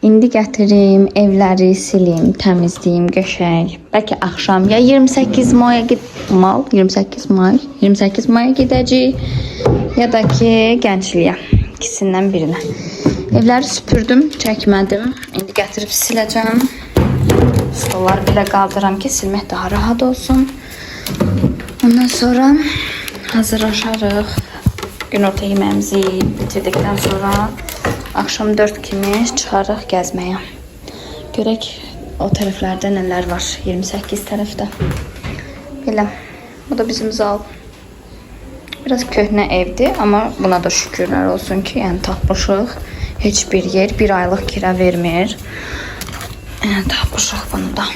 İndi gətirim, evləri silim, təmizləyim, qəşəng. Bəlkə axşam ya 28 maya 28 maya gedəcəyik, ya da ki gəncliyə. İkisindən birinə. Evləri süpürdüm, çəkmədim. İndi gətirib siləcəm. Stolları belə qaldıram ki, silmək daha rahat olsun. Ondan sonra hazırlaşarıq. Günorta yeməyimizi bitirdikdən sonra akşam 4 kimi çıxarıq gəzməyə. Görək o tərəflərdə nələr var. 28 tərəfdə. Belə. Bu da bizim zal. Biraz köhnə evdir, amma buna da şükürlər olsun ki, yəni tapmışıq. Heç bir yer 1 aylıq kira vermir. Yəni tapmışıq bunu da.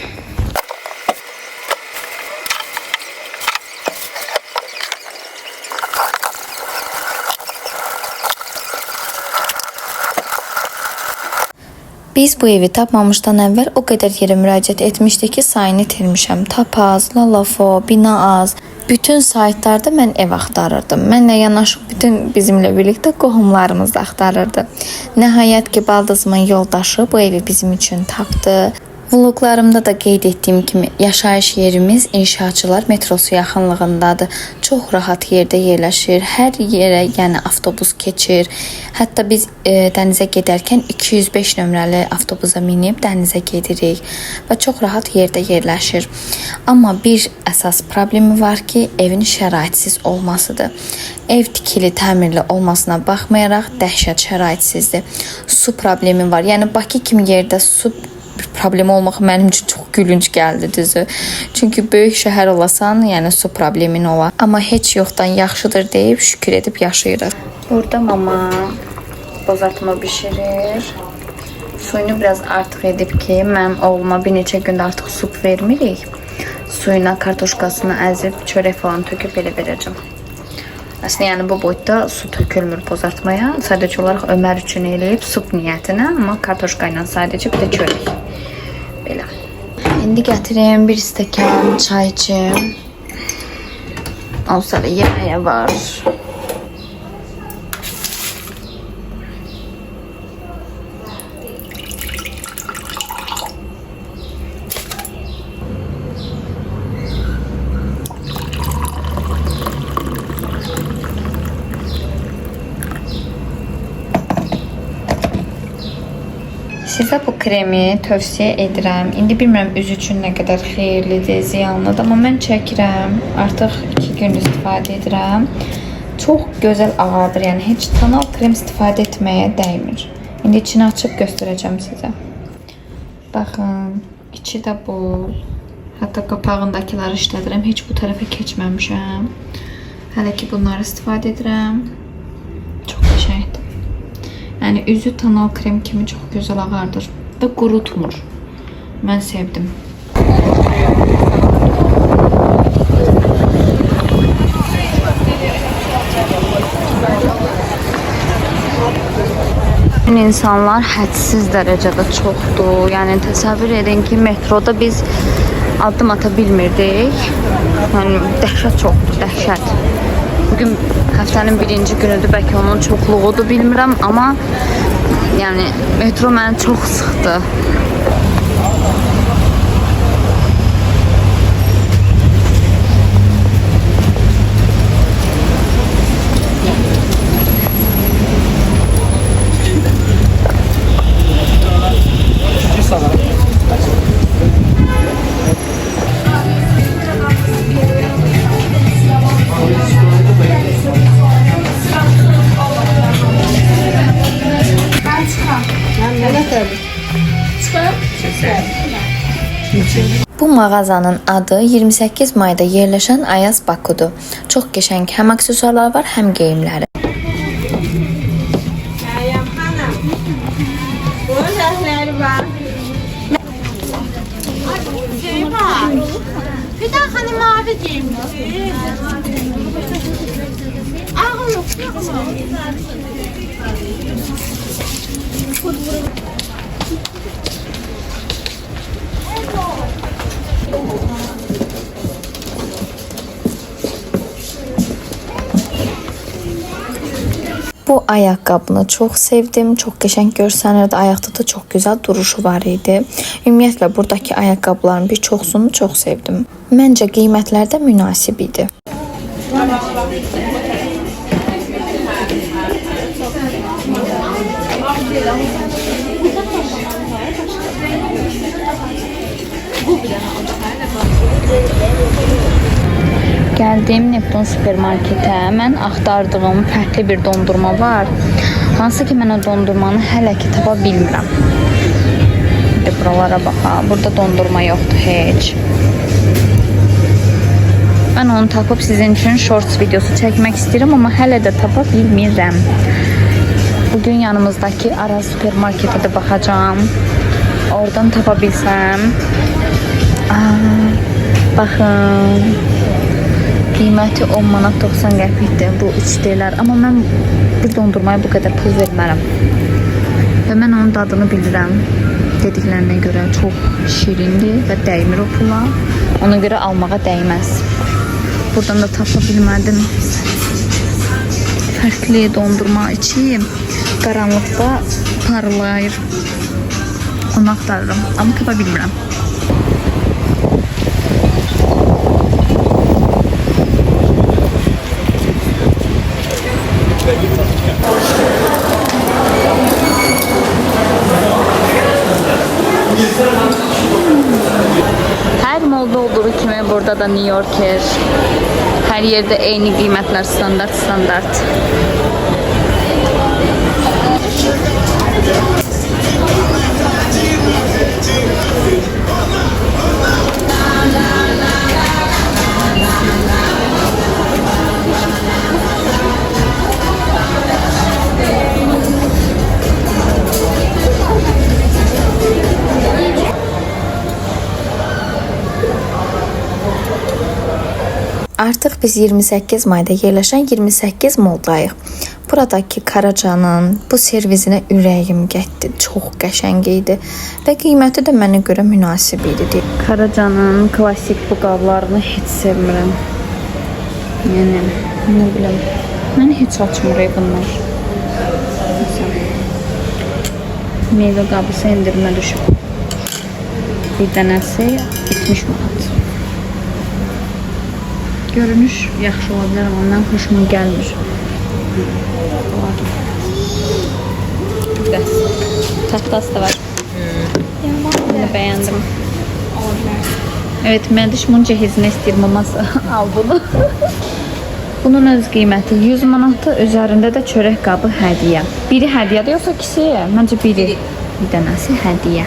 Biz bu evi tapmamışdan əvvəl o qədər yerə müraciət etmişdik ki, sayını itirmişəm. Tapaz, Lalafo, Bina Az. Bütün saytlarda mən ev axtarırdım. Mənlə yanaşı bütün bizimlə birlikdə qohumlarımız da axtarırdı. Nəhayət ki, baldızımın yoldaşı bu evi bizim üçün tapdı. Vloglarımda da qeyd etdiyim kimi yaşayış yerimiz inşaatçılar metrosu yaxınlığındadır. Çox rahat yerdə yerləşir. Hər yerə yəni avtobus keçir. Hətta biz dənizə gedərkən 205 nömrəli avtobusa minib dənizə gedirik və çox rahat yerdə yerləşir. Amma bir əsas problemi var ki, evin şəraitsiz olmasıdır. Ev tikili, təmirli olmasına baxmayaraq dəhşət şəraitsizddir. Su problemi var. Yəni Bakı kimi yerdə su problemi olmaq mənim üçün çox gülünc gəldi düzü. Çünki böyük şəhər olasan, yəni su problemin olar. Amma heç yoxdan yaxşıdır deyib şükür edib yaşayırıq. Burada mama bozartma bişirir. Suyunu biraz artıq edib ki, mənim oğluma bir neçə gündə artıq sup vermirik. Suyuna kartoşkasını əzib, çörək falan töküb belə verəcəm. Aslında yəni bu boyutda su tökülmür bozartmaya. Sadəcə olaraq Ömər üçün eləyib sup niyyətinə, amma kartoşka ilə sadəcə bir də çörək. Belə. İndi gətireyim bir stəkan çay içim. Ondan sonra yeməyə var. Sizə bu kremi tövsiyə edirəm. İndi bilmirəm üz üçün nə qədər xeyirlidir, ziyanlıdır, amma mən çəkirəm. Artıq 2 gün istifadə edirəm. Çox gözəl ağardır, yəni heç tonal krem istifadə etməyə dəymir. İndi içini açıb göstərəcəm sizə. Baxın, içi də bu. Hətta qapağındakiləri işlədirəm. Heç bu tərəfə keçməmişəm. Hələ ki bunları istifadə edirəm. Çox qəşəngdir. Yəni üzü tonal krem kimi çox gözəl ağardır və qurutmur. Mən sevdim. İnsanlar hədsiz dərəcədə çoxdur. Yəni təsəvvür edin ki, metroda biz addım ata bilmirdik. Yəni dəhşət çoxdur, dəhşət. Bugün həftənin birinci günüdür, bəlkə onun çoxluğudur, bilmirəm, amma yəni metro məni çox sıxdı. Bu mağazanın adı 28 mayda yerləşən Ayaz Bakudur. Çox qəşəng həm aksesuarlar var, həm geyimləri. Bir daha hani mavi giyimli. Ağır Bu ayaqqabını çox sevdim. Çox qəşəng görsənirdi. Ayaqda da çox gözəl duruşu var idi. Ümumiyyətlə buradakı ayaqqabıların bir çoxsunu çox sevdim. Məncə qiymətlər də münasib idi. Gəldim Neptun supermarketə. Mən axtardığım fərqli bir dondurma var. Hansı ki mən o dondurmanı hələ ki tapa bilmirəm. İndi buralara baxa. Burada dondurma yoxdur heç. Mən onu tapıb sizin üçün shorts videosu çəkmək istəyirəm, amma hələ də tapa bilmirəm. Bugün yanımızdakı Araz supermarketə də baxacağam. Oradan tapa bilsəm. Baxın. Qiyməti 10 manat 90 qəpikdir bu 3D'lər. Amma mən bir dondurmaya bu qədər pul vermərəm. Və mən onun dadını bilirəm. Dediklərinə görə çox şirindir və dəymir o pula. Ona görə almağa dəyməz. Buradan da tapa bilmədim. Fərqli dondurma içi qaranlıqda parlayır. Onu axtarıram. Amma tapa bilmirəm. Hər molda olduğu kimi burada da New Yorker. Hər yerdə eyni qiymətlər, standart. Artıq biz 28 mayda yerləşən 28 moldayıq. Buradakı Karacanın bu servisinə ürəyim getdi. Çox qəşəng idi və qiyməti də mənə görə münasib idi. Karacanın klassik bu qablarını heç sevmirəm. Yəni, nə bilim, məni heç açmır bunlar. Meyvə qabısı endirmə düşüb. Bir dənəsi 70 manat. Görünüş yaxşı ola bilər, amma mən xoşuma gəlmir. Tahtası da var. Bunu bəyəndim. Evet, mən də şunun cehizini istəyirəm, amma al bunu. Bunun öz qiyməti 100 manatdır, üzərində də çörək qabı hədiyyə. Biri hədiyyədir, yoxsa ikisi? Məncə biri. Bir dənəsi hədiyyə.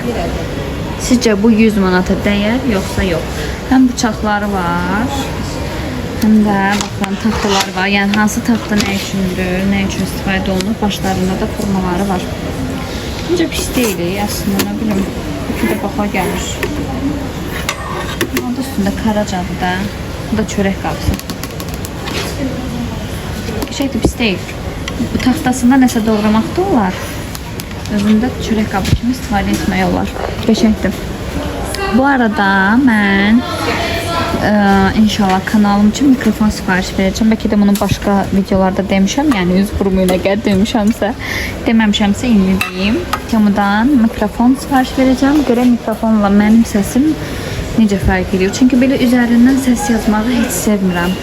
Sizcə bu 100 manata dəyər, yoxsa yox? Həm bıçaqları var. Həm də baxın, taxtalar var. Yəni hansı taxta nə üçündür, nə üçün istifadə olunur. Başlarında da formaları var. Məncə pis deyil, əslində, nə bilim. İki də baxa gəlir. Onun da üstündə Karacadır da. Bu da çörək qabısı. Şeydir, pis deyil. Bu taxtasında nəsə doğramaq da olar. Özündə çörək qabı kimi istifadə etmək olar. Qəşəngdir. Bu arada mən inşallah kanalım üçün mikrofon sifariş verəcəm. Bəlkə də bunu başqa videolarda demişəm. Yəni üz burumu ilə qəd demişəmsə, deməmişəmsə indi deyim. Temudan mikrofon sifariş verəcəm. Görə mikrofonla mənim səsim necə fərq edir. Çünki belə üzərindən səs yazmağı heç sevmirəm.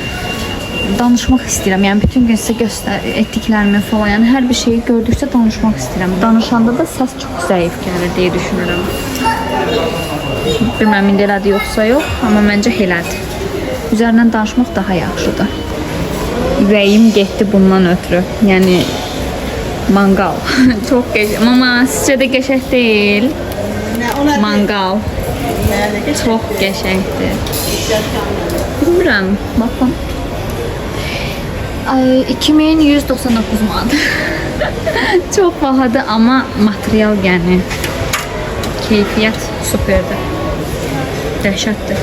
Danışmaq istəyirəm. Yəni bütün gün sizə etdiklərimi falan, yəni hər bir şeyi gördükcə danışmaq istəyirəm. Danışanda da səs çox zəif gəlir deyə düşünürəm. Bilməm, indi elədir yoxsa yox, amma məncə elədir. Üzərindən danışmaq daha yaxşıdır. Ürəyim getdi bundan ötürü. Yəni, mangal. Çox qəşəng. Mama, sizcə də qəşəng deyil? Mangal. Çox qəşəngdir. Bilmirəm, baxın. 2199 manat. Çox bahadır, amma material yəni. Keyfiyyət superdir. Dəhşətdir.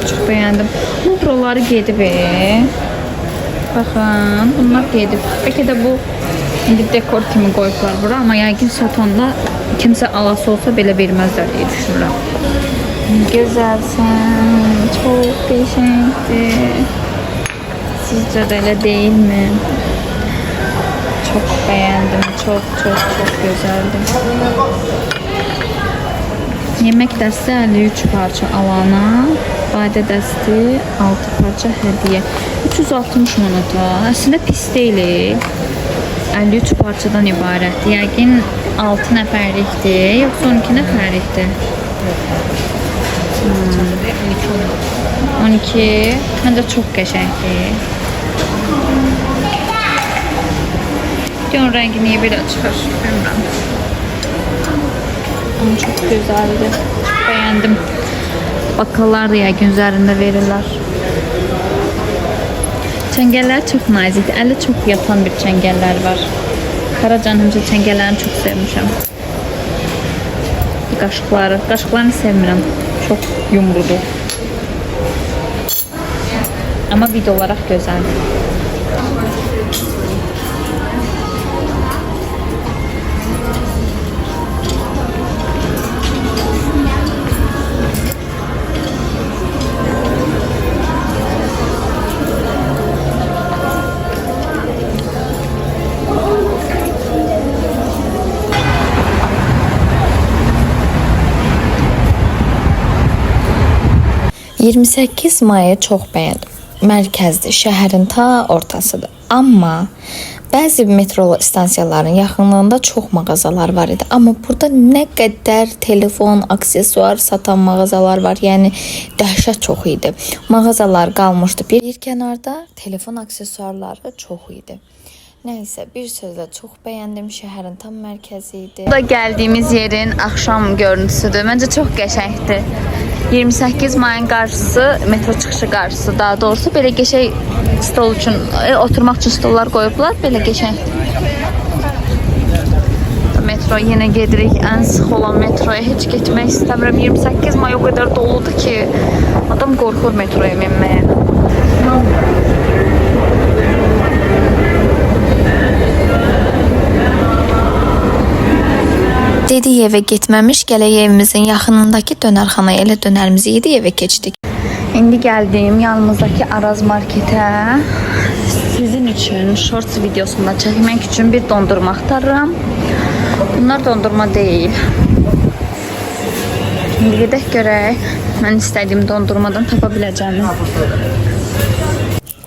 Çox bəyəndim. Bu buraları gedib. Baxın, bunlar gedib. Bəlkə də bu indi dekor kimi qoyublar bura, amma yəqin satonda kimsə alası olsa belə verməzlər deyə düşünürəm. Gözəlsən, çox qəşəngdir. Sizcə də elə deyilmi? çok beğendim. Çok güzeldi. Yemek dəsti 53 parça alana, badə dəsti 6 parça hədiyyə. 360 manata. Əslində pis deyil. 53 parçadan ibarətdir. Yəqin 6 nəfərlikdir, yoxsa 12 nəfərlikdir. 12. Məncə çox qəşəngdir. Gör rəngi niyə belə çıxır, bilmirəm. Ama çok güzeldi. Beğendim. Bakkallar da yəqin üzərində verirlər. Çengeller çok nazik. Əli çok yatan bir çengeller var. Karacan həmişə çengellərini çok sevmişəm. Qaşıqları. Qaşıqlarını sevmirəm. Çok yumrudur. Ama video olarak güzel. ...28 Mayı çox bəyəndim. Mərkəzdir, şəhərin ta ortasıdır. Amma bəzi metro stansiyaların yaxınlığında çox mağazalar var idi. Amma burada nə qədər telefon, aksesuar satan mağazalar var. Yəni dəhşət çox idi. Mağazalar qalmışdı bir kənarda, telefon aksesuarları çox idi. Nəysə, bir sözlə çox bəyəndim. Şəhərin tam mərkəzi idi. Bu da gəldiyimiz yerin axşam görüntüsüdür. Məncə çox qəşəngdir. 28 mayın qarşısı, metro çıxışı qarşısı daha doğrusu belə qəşəng stol üçün, oturmaq üçün stollar qoyublar. Belə qəşəngdir. Metro yenə gedirik. Ən sıx olan metroya heç getmək istəmirəm. 28 may o qədər doludur ki, adam qorxur metroya minməyə. Dediyi evə getməmiş, gələk evimizin yaxınındakı dönərxanaya elə dönərimizi yedi evə keçdik. İndi gəldim yanımızdakı Araz marketə. Sizin üçün shorts videosunda çəkmək üçün bir dondurma axtarıram. Bunlar dondurma deyil. İndi gedək görək. Mən istədiyim dondurmadan tapa biləcəyimi.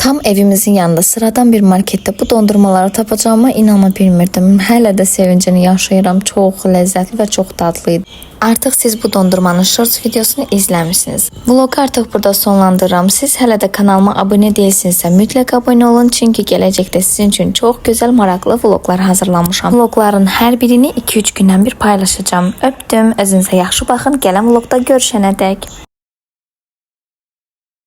Tam evimizin yanında sıradan bir markette bu dondurmaları tapacağıma inana bilmirdim. Hələ də sevincini yaşayıram. Çox ləzzətli və çox dadlıydı. Artıq siz bu dondurmanın shorts videosunu izləmişsiniz. Vlogu artıq burada sonlandırıram. Siz hələ də kanalıma abunə deyilsinizsə mütləq abunə olun. Çünki gələcəkdə sizin üçün çox gözəl, maraqlı vloglar hazırlamışam. Vlogların hər birini 2-3 gündən bir paylaşacağım. Öpdüm. Özünüzə yaxşı baxın. Gələn vlogda görüşənədək.